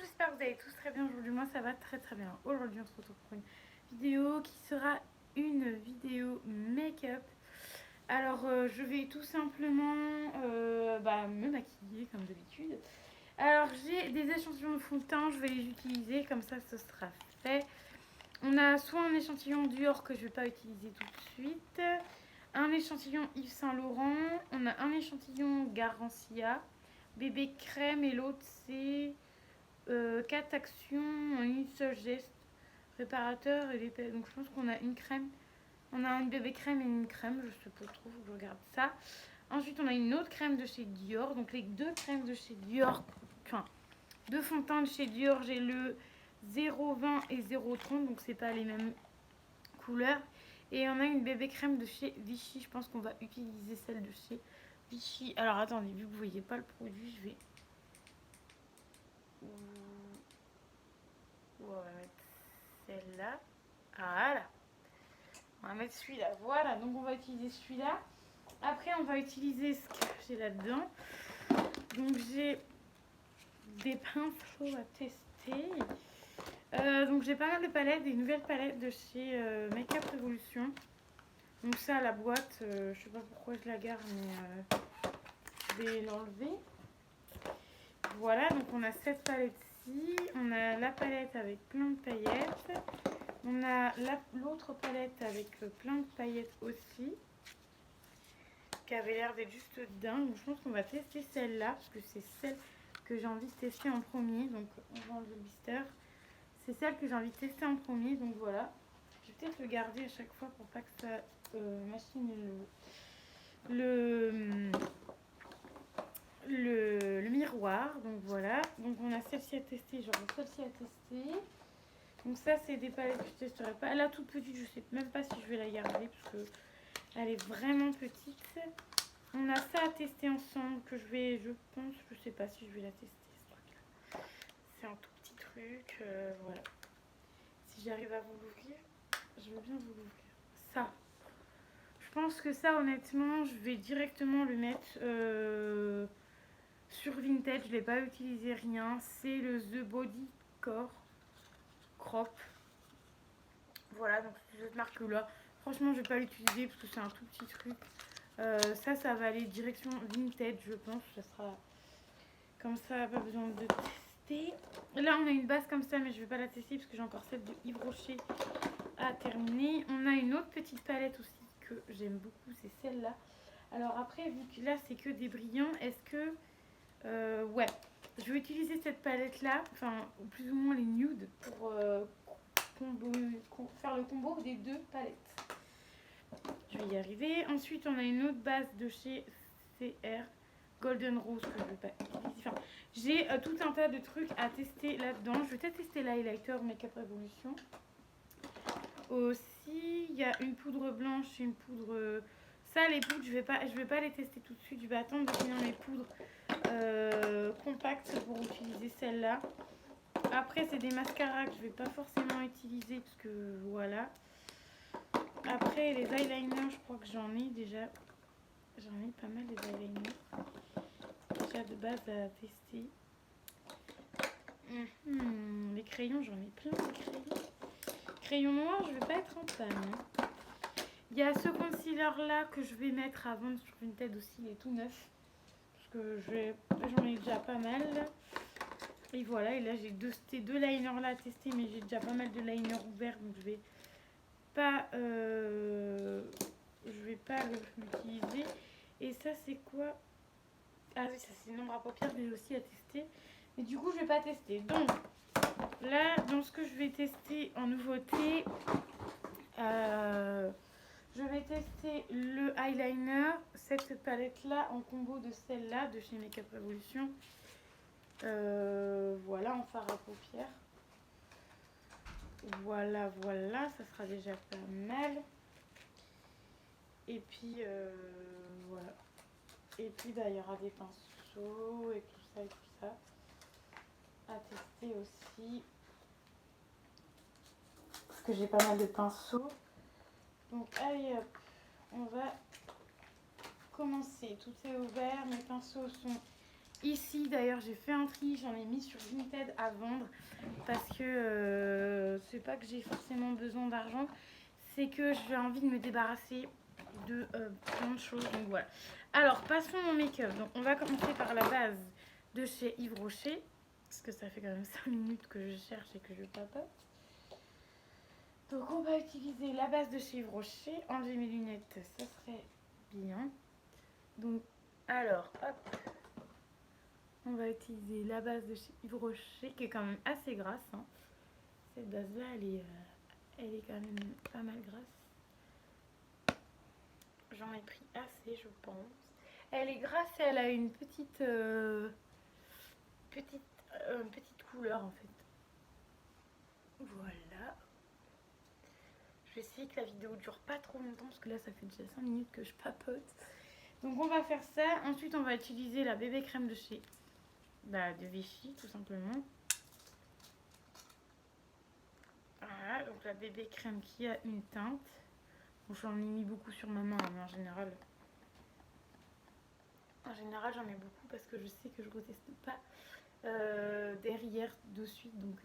j'espère que vous allez tous très bien aujourd'hui. Moi, ça va très très bien. Aujourd'hui, on se retrouve pour une vidéo qui sera une vidéo make-up. Alors, je vais tout simplement me maquiller comme d'habitude. Alors, j'ai des échantillons de fond de teint, je vais les utiliser, comme ça, ce sera fait. On a soit un échantillon Dior que je ne vais pas utiliser tout de suite, un échantillon Yves Saint Laurent, on a un échantillon Garancia, bébé crème et l'autre c'est 4 actions en une seule geste, réparateur et l'épais. Donc je pense qu'on a une crème, on a une bébé crème et une crème, je sais pas trop, je regarde ça. Ensuite on a une autre crème de chez Dior, donc les deux crèmes de chez Dior, enfin deux fonds de teint de chez Dior, j'ai le 0,20 et 0,30, donc c'est pas les mêmes couleurs. Et on a une bébé crème de chez Vichy, je pense qu'on va utiliser celle de chez Vichy. Alors attendez, vu que vous voyez pas le produit, je vais... On va mettre celle-là. Voilà. On va mettre celui-là. Voilà, donc on va utiliser celui-là. Après, on va utiliser ce que j'ai là-dedans. Donc j'ai des pinceaux à tester. Donc j'ai pas mal de palettes, des nouvelles palettes de chez Make Up Revolution. Donc ça, la boîte, je sais pas pourquoi je la garde, mais je vais l'enlever. Voilà, donc on a cette palette-ci. On a la palette avec plein de paillettes. On a l'autre palette avec plein de paillettes aussi, qui avait l'air d'être juste dingue. Donc je pense qu'on va tester celle-là, parce que c'est celle que j'ai envie de tester en premier. Donc on va enlever le blister. C'est celle que j'ai envie de tester en premier, donc voilà. Je vais peut-être le garder à chaque fois pour pas que ça machine le miroir. Donc voilà, donc on a celle-ci à tester, genre celle-ci à tester. Donc ça c'est des palettes que je testerai pas. La toute petite, je sais même pas si je vais la garder parce que elle est vraiment petite. On a ça à tester ensemble que je vais, je pense, je sais pas si je vais la tester ce truc-là. C'est un tout petit truc, voilà. Si j'arrive à vous l'ouvrir, je veux bien vous l'ouvrir. Ça, je pense que ça honnêtement, je vais directement le mettre sur Vinted. Je l'ai pas utilisé rien. C'est le The Body Core Crop. Voilà, donc c'est cette marque là. Franchement, je vais pas l'utiliser parce que c'est un tout petit truc. Ça va aller direction Vinted, je pense. Ça sera comme ça, pas besoin de tester. Là, on a une base comme ça, mais je vais pas la tester parce que j'ai encore celle de Yves Rocher à terminer. On a une autre petite palette aussi que j'aime beaucoup, c'est celle-là. Alors après, vu que là, c'est que des brillants, est-ce que... ouais, je vais utiliser cette palette-là, enfin, plus ou moins les nudes, pour faire le combo des deux palettes. Je vais y arriver. Ensuite, on a une autre base de chez CR Golden Rose que je vais pas utiliser. Enfin, j'ai tout un tas de trucs à tester là-dedans. Je vais peut-être tester l'highlighter Make Up Revolution. Aussi, il y a une poudre blanche et une poudre... Ça, les poudres, je vais pas les tester tout de suite. Je vais attendre de finir mes poudres compactes pour utiliser celle-là. Après, c'est des mascaras que je vais pas forcément utiliser parce que voilà. Après, les eyeliners, je crois que j'en ai déjà. J'en ai pas mal des eyeliners. Déjà de base à tester. Les crayons, j'en ai plein de crayons. Crayon noir, je vais pas être en panne. Il y a ce concealer là que je vais mettre à vendre sur Vinted aussi, il est tout neuf. Parce que j'en ai déjà pas mal. Et voilà, et là j'ai ces deux liners là à tester, mais j'ai déjà pas mal de liners ouverts, donc je vais pas l'utiliser. Et ça c'est quoi? Ah oui, ça c'est une ombre à paupières, mais aussi à tester. Mais du coup je vais pas tester. Donc là, dans ce que je vais tester en nouveauté, je vais tester le eyeliner, cette palette là en combo de celle-là de chez Make Up Revolution. Voilà, en fard à paupières. Voilà, ça sera déjà pas mal. Et puis voilà. Et puis bah, il y aura des pinceaux et tout ça à tester aussi. Parce que j'ai pas mal de pinceaux. Donc allez hop, on va commencer. Tout est ouvert, mes pinceaux sont Ici d'ailleurs j'ai fait un tri, j'en ai mis sur Vinted à vendre parce que c'est pas que j'ai forcément besoin d'argent, c'est que j'ai envie de me débarrasser de plein de choses. Donc voilà. Alors passons au make-up. Donc on va commencer par la base de chez Yves Rocher parce que ça fait quand même 5 minutes que je cherche et que je papote. Donc on va utiliser la base de chez Yves Rocher. Enlever mes lunettes, ça serait bien. Donc alors hop. On va utiliser la base de chez Yves Rocher qui est quand même assez grasse. Hein. Cette base-là, elle est quand même pas mal grasse. J'en ai pris assez, je pense. Elle est grasse et elle a une petite couleur en fait. Voilà. Je vais essayer que la vidéo dure pas trop longtemps parce que là, ça fait déjà 5 minutes que je papote. Donc on va faire ça. Ensuite, on va utiliser la bébé crème de chez de Vichy, tout simplement. Voilà, donc la bébé crème qui a une teinte. Bon, j'en ai mis beaucoup sur ma main, mais en général, j'en mets beaucoup parce que je sais que je reteste pas derrière de suite. Donc,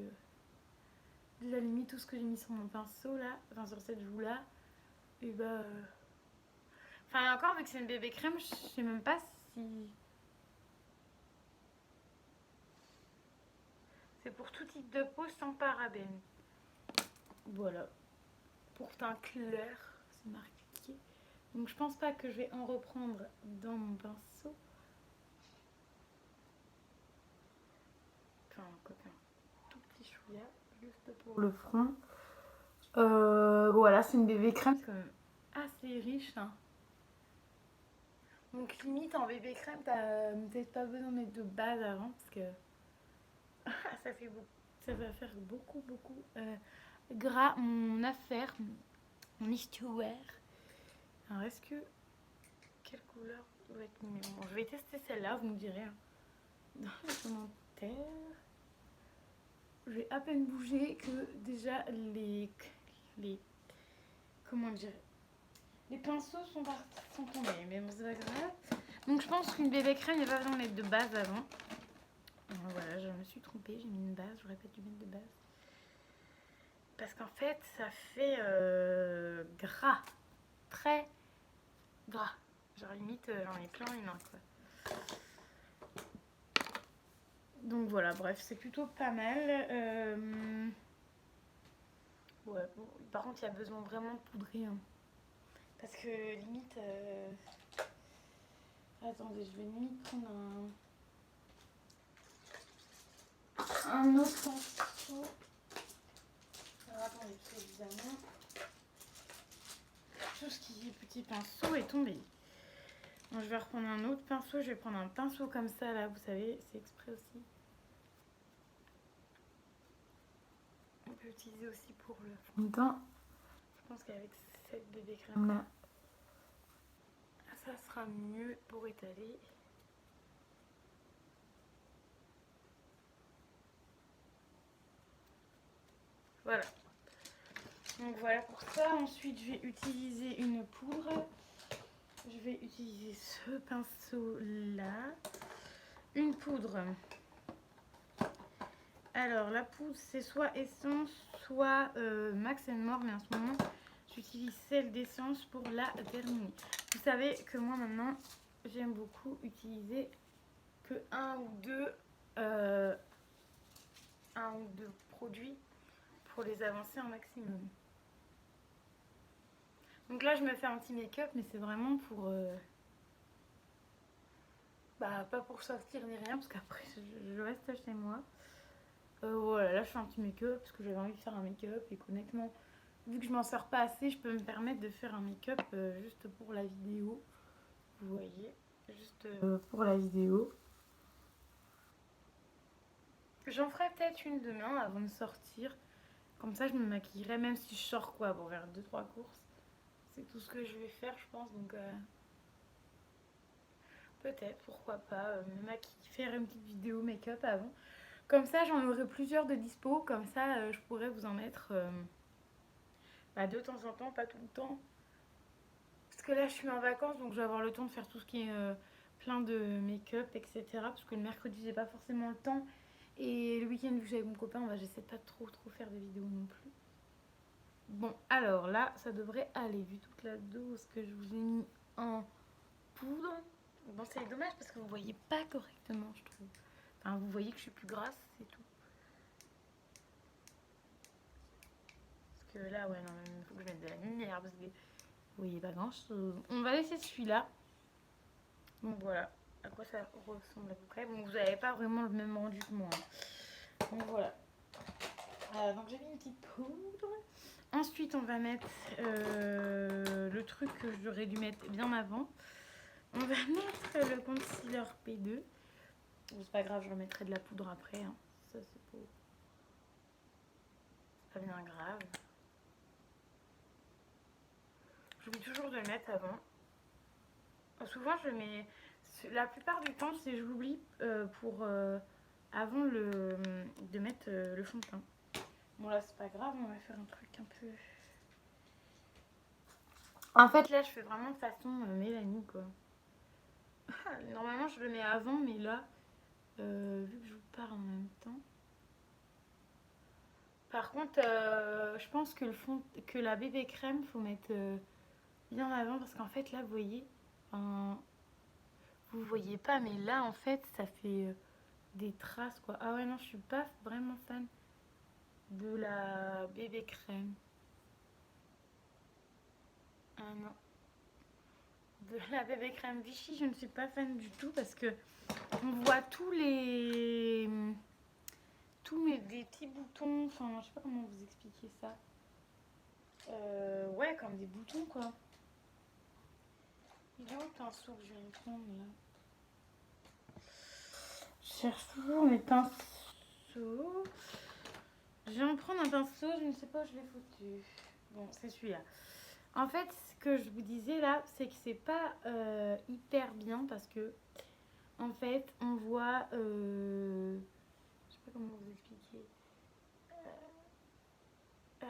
déjà, limite, tout ce que j'ai mis sur mon pinceau là, enfin sur cette joue là, et bah. Enfin, encore, vu que c'est une bébé crème, je sais même pas si. C'est pour tout type de peau sans parabènes. Voilà. Pour teint clair, c'est marqué. Donc je pense pas que je vais en reprendre dans mon pinceau. Enfin, un tout petit chouïa, juste pour le front. Voilà, c'est une bébé crème. C'est quand même assez riche. Hein. Donc limite en bébé crème, t'as peut-être pas besoin de mettre de base avant parce que ça fait beaucoup. Ça va faire beaucoup gras mon affaire, mon histoire. Alors est-ce que quelle couleur doit être mieux? Bon, je vais tester celle-là, vous me direz hein, dans les commentaires. Je vais à peine bouger que déjà les comment dire, les pinceaux sont tombés, mais bon c'est pas grave. Donc je pense qu'une bébé crème, il n'y a pas besoin de mettre de base avant. Alors, voilà, je me suis trompée, j'ai mis une base, j'aurais pas dû mettre de base. Parce qu'en fait, ça fait gras, très gras. Genre limite, j'en ai plein les mains quoi. Donc voilà, bref, c'est plutôt pas mal. Ouais, bon, par contre, il y a besoin vraiment de poudrer. Hein. Parce que limite. Attendez, je vais limite prendre un autre pinceau. Alors attendez, parce que évidemment, tout ce qui est petit pinceau est tombé. Donc, je vais reprendre un autre pinceau. Je vais prendre un pinceau comme ça, là, vous savez, c'est exprès aussi. On peut utiliser aussi pour le fond de teint. Je pense qu'avec cette bébé crème là, ça sera mieux pour étaler. Voilà. Donc voilà pour ça. Ensuite, je vais utiliser une poudre. Je vais utiliser ce pinceau là. Une poudre. Alors la poudre c'est soit essence, soit Max & More, mais en ce moment j'utilise celle d'essence pour la terminer. Vous savez que moi maintenant j'aime beaucoup utiliser que un ou deux produits pour les avancer un maximum. Donc là je me fais un petit make-up, mais c'est vraiment pour pas pour sortir ni rien parce qu'après je reste chez moi. Voilà, là je fais un petit make-up parce que j'avais envie de faire un make-up et honnêtement, vu que je m'en sors pas assez, je peux me permettre de faire un make-up juste pour la vidéo. Vous voyez, juste pour la vidéo. J'en ferai peut-être une demain avant de sortir. Comme ça, je me maquillerai même si je sors quoi pour faire 2-3 courses. C'est tout ce que je vais faire, je pense. Donc, peut-être, pourquoi pas, me maquiller, faire une petite vidéo make-up avant. Comme ça, j'en aurai plusieurs de dispo. Comme ça, je pourrais vous en mettre de temps en temps, pas tout le temps. Parce que là, je suis en vacances, donc je vais avoir le temps de faire tout ce qui est plein de make-up, etc. Parce que le mercredi, j'ai pas forcément le temps. Et le week-end, vu que j'ai avec mon copain, bah, j'essaie de pas trop faire des vidéos non plus. Bon, alors là, ça devrait aller, vu toute la dose que je vous ai mis en poudre. Bon, c'est dommage parce que vous voyez pas correctement, je trouve. Enfin, vous voyez que je suis plus grasse, c'est tout. Parce que là, ouais, non, il faut que je mette de la lumière parce que vous voyez pas grand chose. On va laisser celui-là. Donc voilà à quoi ça ressemble à peu près. Bon, vous n'avez pas vraiment le même rendu que moi. Donc voilà. Donc j'ai mis une petite poudre. Ensuite, on va mettre le truc que j'aurais dû mettre bien avant. On va mettre le concealer P2. Bon, c'est pas grave, je remettrai de la poudre après. Hein. Ça, c'est pas bien grave. J'oublie toujours de le mettre avant. Souvent, je mets. La plupart du temps, c'est j'oublie pour avant de mettre le fond de teint. Bon, là, c'est pas grave, on va faire un truc un peu. En fait, là, je fais vraiment de façon Mélanie, quoi. Normalement, je le mets avant, mais là, vu que je vous parle en même temps. Par contre, je pense que la bébé crème, faut mettre bien avant parce qu'en fait, là, vous voyez, vous voyez pas, mais là, en fait, ça fait des traces, quoi. Ah ouais, non, je suis pas vraiment fan de la bébé crème. Ah non. De la bébé crème Vichy, je ne suis pas fan du tout parce que on voit des petits boutons, enfin je sais pas comment vous expliquer ça. Ouais, comme des boutons quoi. Il est où le pinceau que je vais me prendre là? Je cherche toujours mes pinceaux. Je vais en prendre un pinceau, je ne sais pas où je l'ai foutu. Bon, c'est celui-là. En fait, ce que je vous disais là, c'est que c'est pas hyper bien parce que en fait, on voit. Je sais pas comment vous expliquer. Je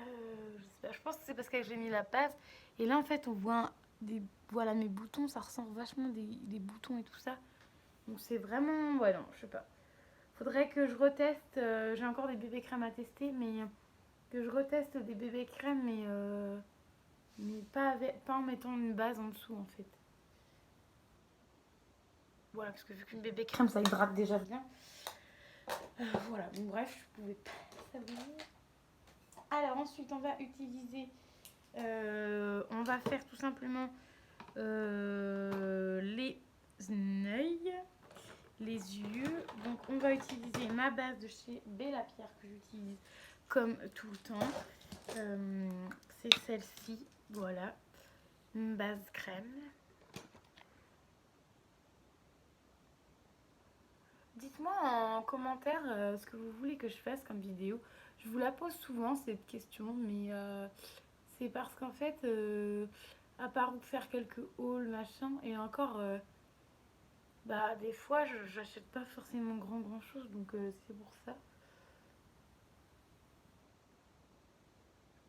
sais pas, je pense que c'est parce que j'ai mis la base. Et là, en fait, on voit des. Voilà, mes boutons, ça ressemble vachement des boutons et tout ça. Donc, c'est vraiment. Ouais, non, je sais pas. Faudrait que je reteste. J'ai encore des bébés crèmes à tester, mais que je reteste des bébés crèmes, mais pas en mettant une base en dessous, en fait. Voilà, parce que vu qu'une bébé crème, ça hydrate déjà bien. Voilà, bon, bref, je pouvais pas savoir. Alors, ensuite, on va utiliser. On va faire tout simplement les yeux. Les yeux. Donc, on va utiliser ma base de chez Bella Pierre que j'utilise comme tout le temps. C'est celle-ci. Voilà. Une base crème. Dites-moi en commentaire ce que vous voulez que je fasse comme vidéo. Je vous la pose souvent cette question, mais c'est parce qu'en fait, à part vous faire quelques hauls, machin, et encore, bah des fois, j'achète pas forcément grand chose, donc c'est pour ça.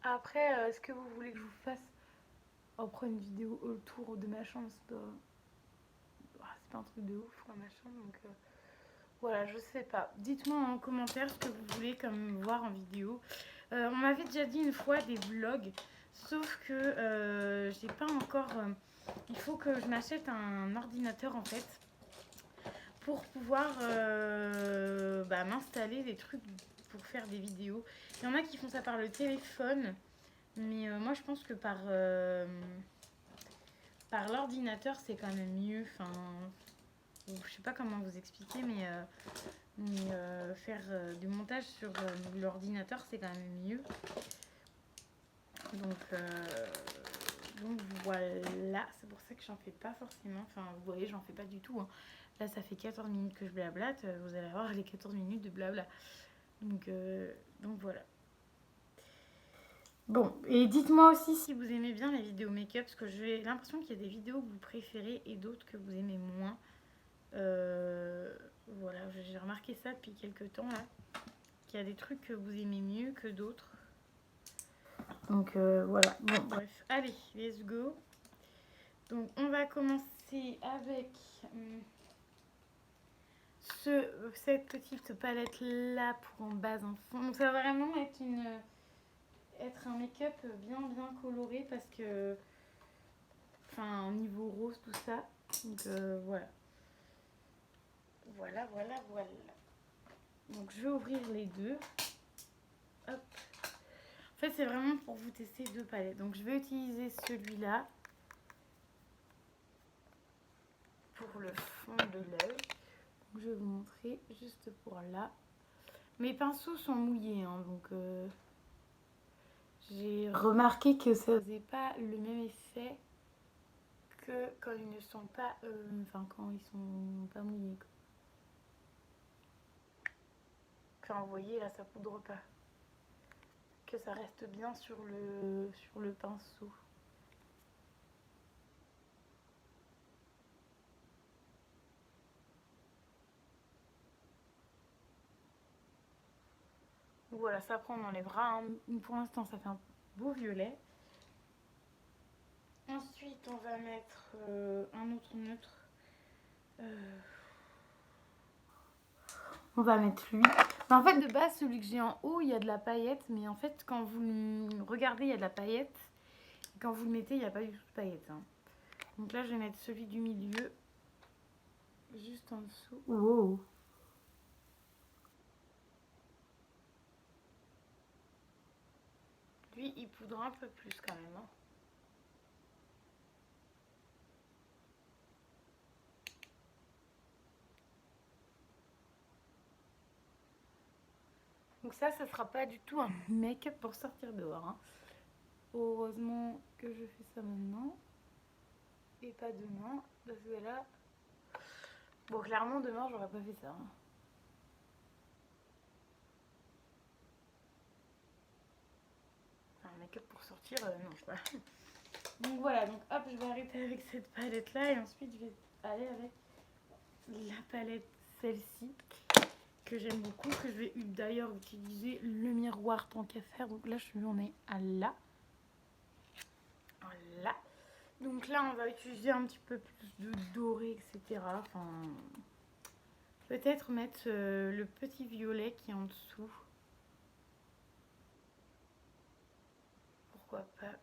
Après, est-ce que vous voulez que je vous fasse après une vidéo haul tour de ma chambre? C'est pas un truc de ouf, quoi, machin, donc voilà, je sais pas. Dites-moi en commentaire ce que vous voulez comme voir en vidéo. On m'avait déjà dit une fois des vlogs, sauf que j'ai pas encore. Il faut que je m'achète un ordinateur en fait pour pouvoir m'installer des trucs pour faire des vidéos. Il y en a qui font ça par le téléphone, mais moi je pense que par l'ordinateur c'est quand même mieux. Enfin, je sais pas comment vous expliquer, mais faire du montage sur l'ordinateur c'est quand même mieux. Donc voilà, c'est pour ça que j'en fais pas forcément. Enfin, vous voyez, j'en fais pas du tout. Hein. Là, ça fait 14 minutes que je blablate. Vous allez avoir les 14 minutes de blabla. Donc voilà. Bon, et dites-moi aussi si vous aimez bien les vidéos make-up, parce que j'ai l'impression qu'il y a des vidéos que vous préférez et d'autres que vous aimez moins. Voilà, j'ai remarqué ça depuis quelques temps là, qu'il y a des trucs que vous aimez mieux que d'autres. Donc voilà, bon bref, allez, let's go. Donc on va commencer c'est avec cette petite palette là pour en base en fond. Donc ça va vraiment être un make-up bien coloré parce que, enfin, au niveau rose tout ça. Donc voilà. Voilà. Donc je vais ouvrir les deux. Hop. En fait c'est vraiment pour vous tester deux palettes. Donc je vais utiliser celui-là pour le fond de l'œil. Je vais vous montrer juste pour là. Mes pinceaux sont mouillés, hein, donc j'ai remarqué que ça faisait pas le même effet que quand ils ne sont pas, quand ils sont pas mouillés. Enfin, vous voyez là, ça poudre pas. Que ça reste bien sur le pinceau. Voilà, ça prend dans les bras. Hein. Pour l'instant, ça fait un beau violet. Ensuite, on va mettre un autre neutre. On va mettre lui. En fait, de base, celui que j'ai en haut, il y a de la paillette. Mais en fait, quand vous le regardez, il y a de la paillette. Et quand vous le mettez, il n'y a pas du tout de paillette. Hein. Donc là, je vais mettre celui du milieu. Juste en dessous. Wow. Lui, il poudre un peu plus quand même. Hein. Donc ça sera pas du tout un make-up pour sortir dehors. Hein. Heureusement que je fais ça maintenant. Et pas demain. Parce que là... Bon, clairement, demain, j'aurais pas fait ça. Hein. Un make-up pour sortir, non, pas. Donc voilà, donc hop, je vais arrêter avec cette palette là et ensuite je vais aller avec la palette celle-ci que j'aime beaucoup, que je vais d'ailleurs utiliser le miroir tant qu'à faire. Donc là je en ai à là. Voilà. Donc là on va utiliser un petit peu plus de doré, etc. Enfin, peut-être mettre le petit violet qui est en dessous. Pourquoi pas.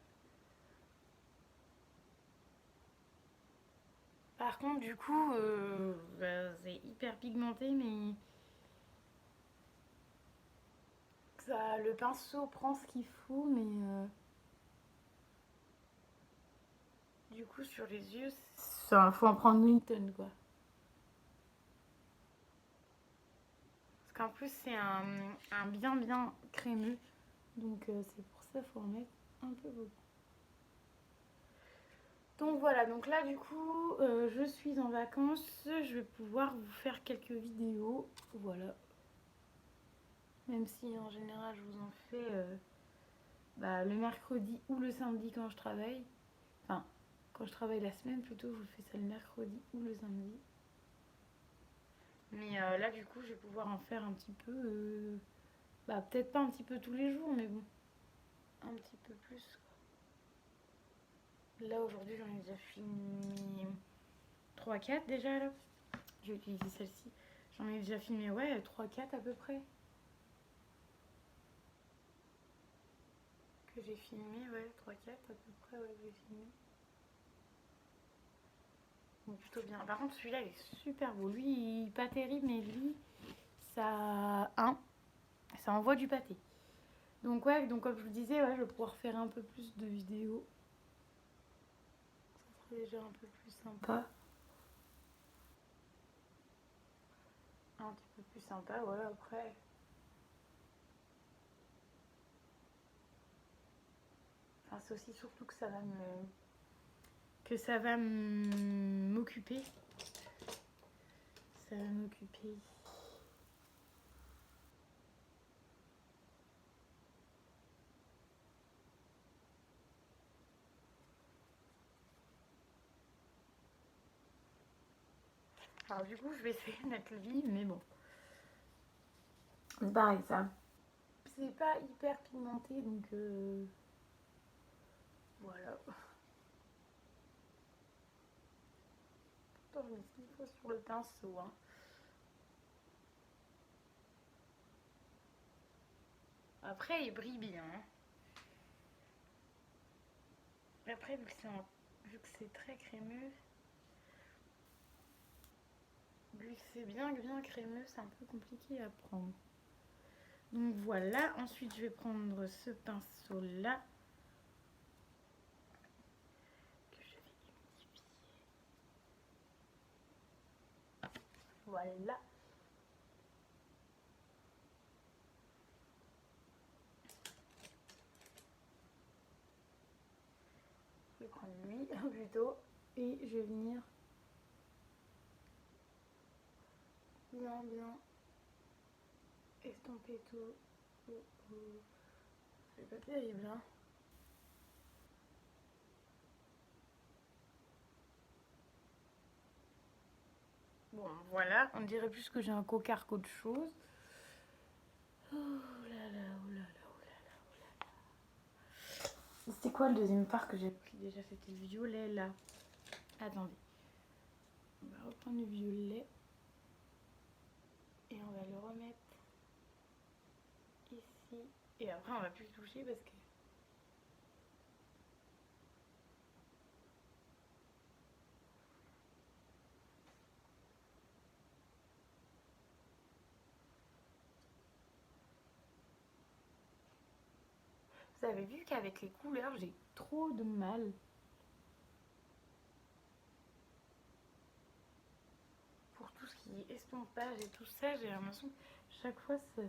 Par contre, du coup, c'est hyper pigmenté, mais ça, le pinceau prend ce qu'il faut, mais du coup, sur les yeux, il faut en prendre une tonne, quoi. Parce qu'en plus, c'est un bien crémeux, donc c'est pour ça qu'il faut en mettre un peu beaucoup. Donc voilà, donc là du coup je suis en vacances, je vais pouvoir vous faire quelques vidéos, voilà. Même si en général je vous en fais le mercredi ou le samedi quand je travaille. Enfin, quand je travaille la semaine plutôt, je vous fais ça le mercredi ou le samedi. Mais là du coup je vais pouvoir en faire un petit peu, peut-être pas un petit peu tous les jours, mais bon, un petit peu plus. Là aujourd'hui j'en ai déjà filmé 3-4 déjà là. Je vais utiliser celle-ci. J'en ai déjà filmé, ouais, 3-4 à peu près. Que j'ai filmé, ouais, 3-4 à peu près, ouais, que j'ai filmé. Donc plutôt bien. Par contre, celui-là, il est super beau. Lui, il est pas terrible, mais lui, ça envoie du pâté. Donc ouais, donc comme je vous disais, ouais, je vais pouvoir faire un peu plus de vidéos. Ça serait déjà un peu plus sympa. Un petit peu plus sympa, ouais, après. Enfin, c'est aussi surtout que ça va m'occuper. Ça va m'occuper. Alors du coup, je vais essayer de mettre le vif, mais bon. C'est pareil, ça. C'est pas hyper pigmenté, donc voilà. temps je mets ce qu'il faut sur le pinceau. Hein. Après, il brille bien. Hein. Après, vu que c'est très crémeux, vu que c'est bien crémeux, c'est un peu compliqué à prendre. Donc voilà, ensuite je vais prendre ce pinceau là que je vais humidifier. Voilà. Je vais prendre lui plutôt et je vais venir bien estomper tout. C'est pas terrible hein. Bon voilà, on dirait plus que j'ai un cocard qu'autre chose. Oh là là, oh là là, oh là là, oh là là. C'était quoi le deuxième part que j'ai pris déjà? C'était le violet là. Attendez. On va reprendre le violet. Et on va le remettre ici. Et après on va plus le toucher parce que... Vous avez vu qu'avec les couleurs, j'ai trop de mal. Pour tout ce qui est estompage et tout ça, j'ai l'impression que chaque fois ça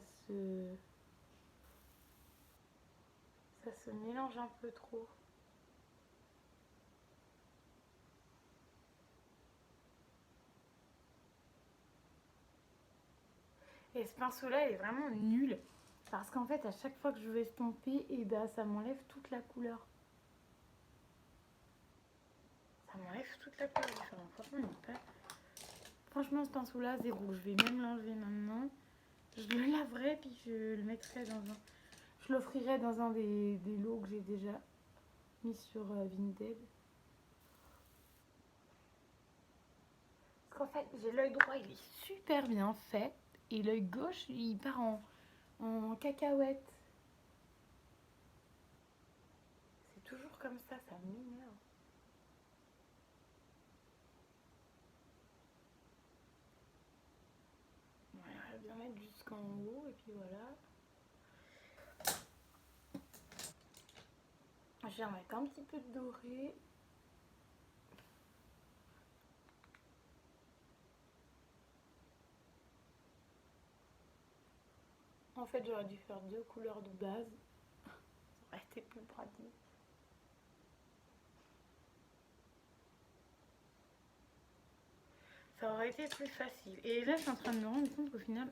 se mélange un peu trop. Et ce pinceau-là, il est vraiment nul. Parce qu'en fait, à chaque fois que je vais estomper, et ben, ça m'enlève toute la couleur. Ça m'enlève toute la couleur différente. Franchement, il n'est pas... Franchement, ce pinceau-là, zéro. Je vais même l'enlever maintenant. Je le laverai, puis je le mettrai dans un... Je l'offrirai dans un des lots que j'ai déjà mis sur Vinted. Parce qu'en fait, j'ai l'œil droit, il est super bien fait. Et l'œil gauche, il part en cacahuète. C'est toujours comme ça m'énerve. Bon, on va bien mettre jusqu'en haut, et puis voilà. Je vais en mettre un petit peu de doré. En fait, j'aurais dû faire 2 couleurs de base. Ça aurait été plus pratique. Ça aurait été plus facile. Et là, je suis en train de me rendre compte qu'au final,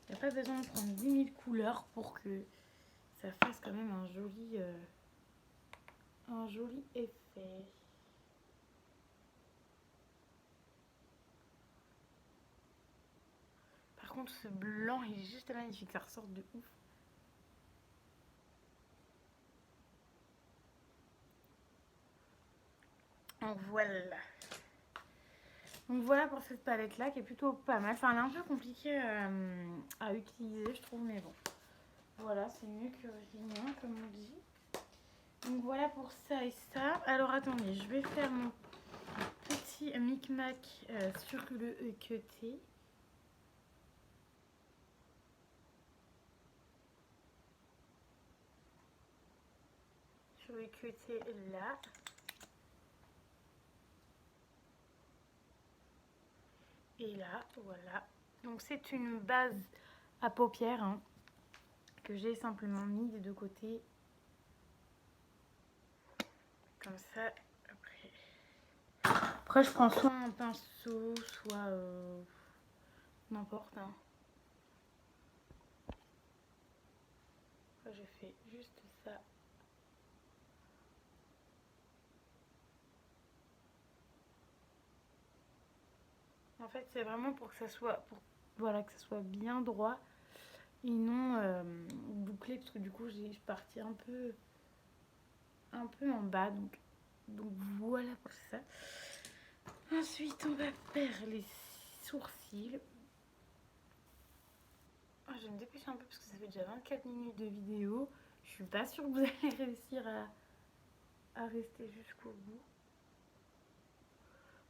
il n'y a pas besoin de prendre 10 000 couleurs pour que ça fasse quand même un joli effet. Par contre, ce blanc, il est juste magnifique. Ça ressort de ouf. Donc voilà. Donc voilà pour cette palette là qui est plutôt pas mal. Enfin, elle est un peu compliquée à utiliser, je trouve, mais bon. Voilà, c'est mieux que rien, comme on dit. Donc voilà pour ça et ça. Alors attendez, je vais faire mon petit micmac sur le EQT. Sur le EQT là. Et là, voilà. Donc c'est une base à paupières hein, que j'ai simplement mis des deux côtés. Comme ça, après je prends soit un pinceau, soit n'importe. Hein. Après, je fais juste ça. En fait, c'est vraiment pour que ça soit, voilà, que ça soit bien droit et non bouclé, parce que du coup, je partis un peu en bas, donc voilà pour ça. Ensuite, on va faire les sourcils. Oh, je vais me dépêcher un peu parce que ça fait déjà 24 minutes de vidéo. Je suis pas sûre que vous allez réussir à rester jusqu'au bout.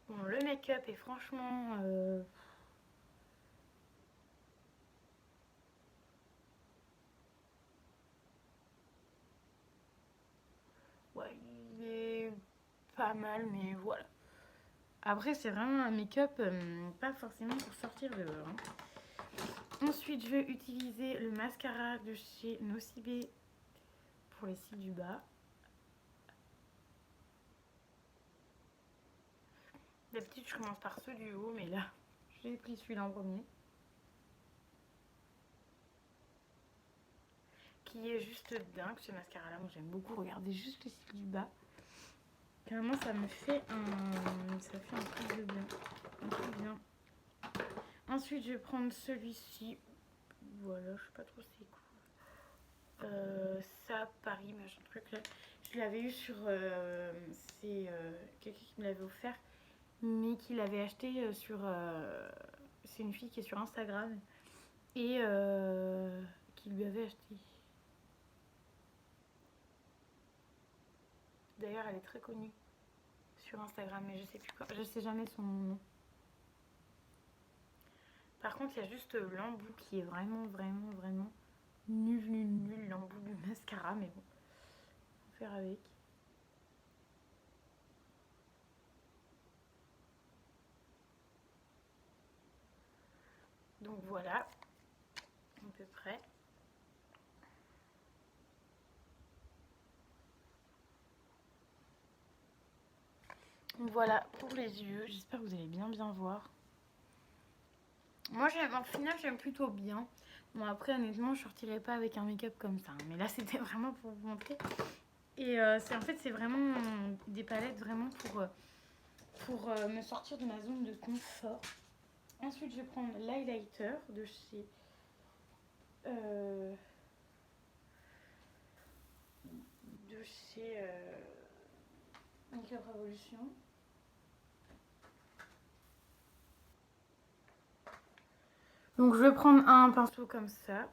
Bon, le make-up est franchement... ouais, il est pas mal, mais voilà. Après, c'est vraiment un make-up pas forcément pour sortir dehors. Hein. Ensuite, je vais utiliser le mascara de chez Nocibé pour les cils du bas. D'habitude, je commence par ceux du haut, mais là, j'ai pris celui-là en premier. Qui est juste dingue, ce mascara-là. Moi, j'aime beaucoup. Regardez juste les cils du bas. Carrément, ça fait un truc de bien. Un truc bien. Ensuite, je vais prendre celui-ci. Voilà, je sais pas trop c'est quoi. Ça, Paris, machin truc là. Je l'avais eu sur... c'est quelqu'un qui me l'avait offert. Mais qui l'avait acheté sur... c'est une fille qui est sur Instagram. Et qui lui avait acheté. D'ailleurs, elle est très connue sur Instagram, mais je sais plus quoi. Je sais jamais son nom. Par contre, il y a juste l'embout qui est vraiment nul l'embout du mascara, mais bon, on va faire avec. Donc voilà, à peu près. Donc voilà pour les yeux, j'espère que vous allez bien voir. Moi, en final, j'aime plutôt bien. Bon, après, honnêtement, je sortirai pas avec un make-up comme ça. Mais là, c'était vraiment pour vous montrer. Et en fait, c'est vraiment des palettes vraiment pour me sortir de ma zone de confort. Ensuite, je vais prendre l'highlighter de chez... Makeup Revolution. Donc je vais prendre un pinceau comme ça.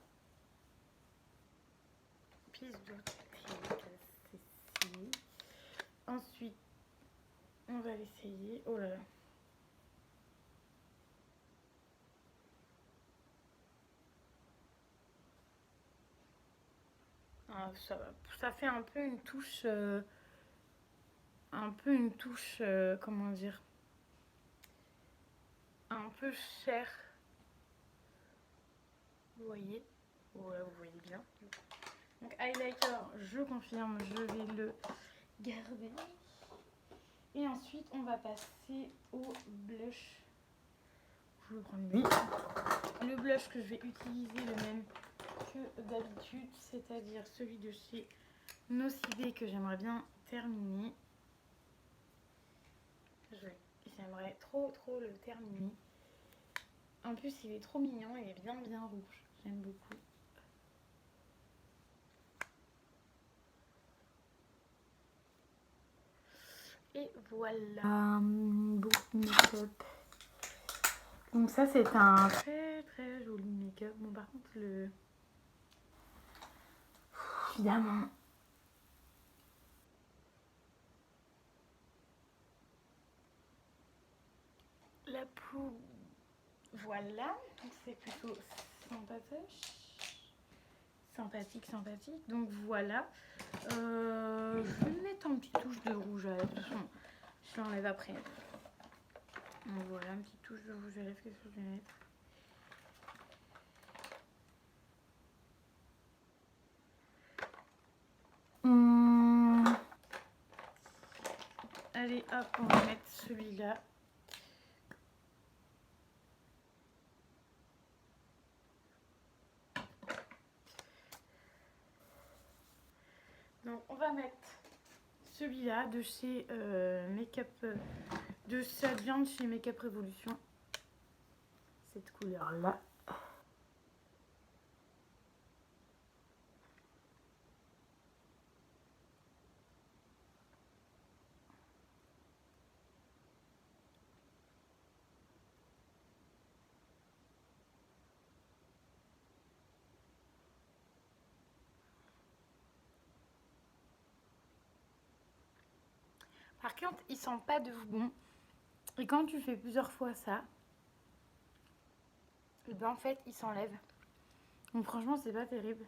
Pisse d'eau. Ensuite, on va l'essayer. Oh là là. Ah, ça fait un peu une touche... comment dire, un peu chair. Vous voyez? Ouais, vous voyez bien. Donc highlighter, je confirme, je vais le garder. Et ensuite, on va passer au blush. Je vais prendre lui. Le blush que je vais utiliser le même que d'habitude, c'est-à-dire celui de chez Nocibé que j'aimerais bien terminer. J'aimerais trop le terminer. En plus, il est trop mignon, il est bien rouge. J'aime beaucoup. Et voilà, beaucoup de make-up. Donc ça, c'est un très joli make-up. Bon, par contre, évidemment, la peau, voilà. Donc c'est plutôt sympathique. Donc voilà. Je vais mettre une petite touche de rouge à lèvres. De toute façon, je l'enlève après. Donc voilà, une petite touche de rouge à lèvres. Qu'est-ce que je vais mettre? Allez, hop, on va mettre celui-là. Donc on va mettre celui-là de chez ça vient de chez Makeup Revolution. Cette couleur-là. Par contre, il sent pas de fou bon. Et quand tu fais plusieurs fois ça, et ben en fait, il s'enlève. Donc franchement, c'est pas terrible.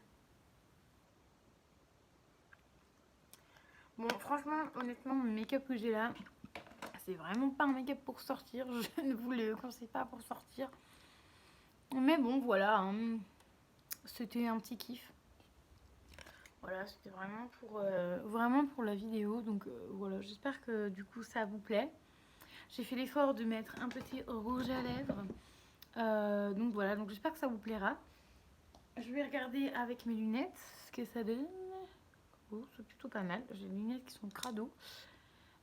Bon, franchement, honnêtement, le make-up que j'ai là, c'est vraiment pas un make-up pour sortir. Je ne vous le conseille pas pour sortir. Mais bon, voilà, hein. C'était un petit kiff. Voilà, c'était vraiment pour la vidéo. Donc voilà, j'espère que du coup ça vous plaît. J'ai fait l'effort de mettre un petit rouge à lèvres. Donc voilà, donc j'espère que ça vous plaira. Je vais regarder avec mes lunettes ce que ça donne. Oh, c'est plutôt pas mal. J'ai des lunettes qui sont crado.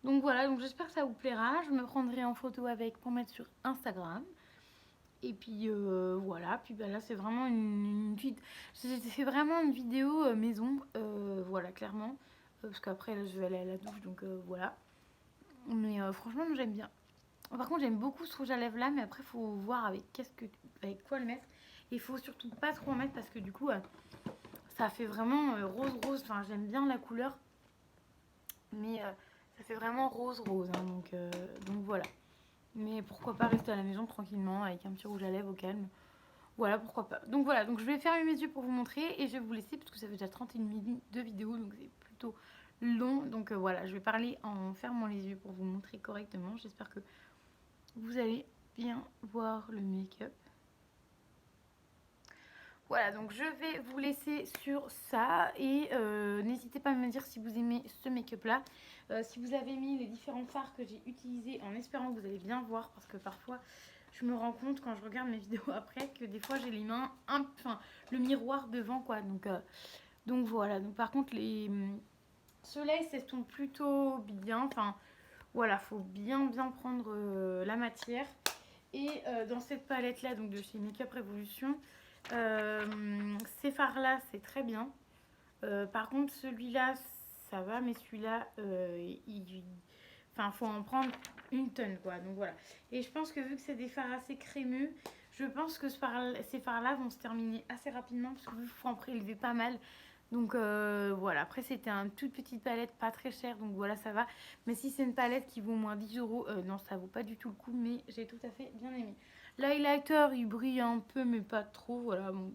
Donc voilà, donc j'espère que ça vous plaira. Je me prendrai en photo avec pour mettre sur Instagram. Et puis voilà, puis bah, là c'est vraiment une j'ai fait vraiment une vidéo maison, voilà clairement, parce qu'après là je vais aller à la douche donc voilà. Mais franchement j'aime bien. Par contre j'aime beaucoup ce rouge à lèvres là, mais après faut voir avec quoi le mettre. Il faut surtout pas trop en mettre parce que du coup ça fait vraiment rose rose. Enfin j'aime bien la couleur, mais ça fait vraiment rose rose, hein, donc voilà. Mais pourquoi pas rester à la maison tranquillement avec un petit rouge à lèvres au calme. Voilà, pourquoi pas. Donc voilà, donc je vais fermer mes yeux pour vous montrer et je vais vous laisser parce que ça fait déjà 31 minutes de vidéo, donc c'est plutôt long. Donc voilà, je vais parler en fermant les yeux pour vous montrer correctement. J'espère que vous allez bien voir le make-up. Voilà, donc je vais vous laisser sur ça et n'hésitez pas à me dire si vous aimez ce make-up là. Si vous avez mis les différents fards que j'ai utilisés en espérant que vous allez bien voir parce que parfois je me rends compte quand je regarde mes vidéos après que des fois j'ai les mains, enfin le miroir devant quoi. Donc voilà, donc par contre ceux-là ils s'estompent plutôt bien. Enfin voilà, faut bien prendre la matière. Et dans cette palette là, donc de chez Makeup Revolution, ces fards là c'est très bien. Par contre celui-là ça va, mais celui-là enfin faut en prendre une tonne quoi. Donc voilà. Et je pense que vu que c'est des fards assez crémeux, je pense que ces fards là vont se terminer assez rapidement parce qu'il faut en prélever pas mal. Donc voilà, après c'était une toute petite palette pas très chère, donc voilà ça va. Mais si c'est une palette qui vaut au moins 10 euros, non ça vaut pas du tout le coup, mais j'ai tout à fait bien aimé. L'highlighter il brille un peu mais pas trop, voilà bon.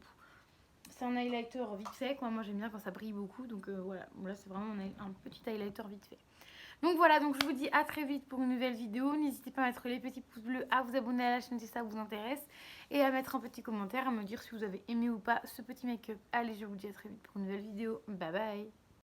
C'est un highlighter vite fait quoi, moi j'aime bien quand ça brille beaucoup, donc voilà, bon, là c'est vraiment un petit highlighter vite fait. Donc voilà, donc je vous dis à très vite pour une nouvelle vidéo. N'hésitez pas à mettre les petits pouces bleus, à vous abonner à la chaîne si ça vous intéresse. Et à mettre un petit commentaire, à me dire si vous avez aimé ou pas ce petit make-up. Allez, je vous dis à très vite pour une nouvelle vidéo. Bye bye.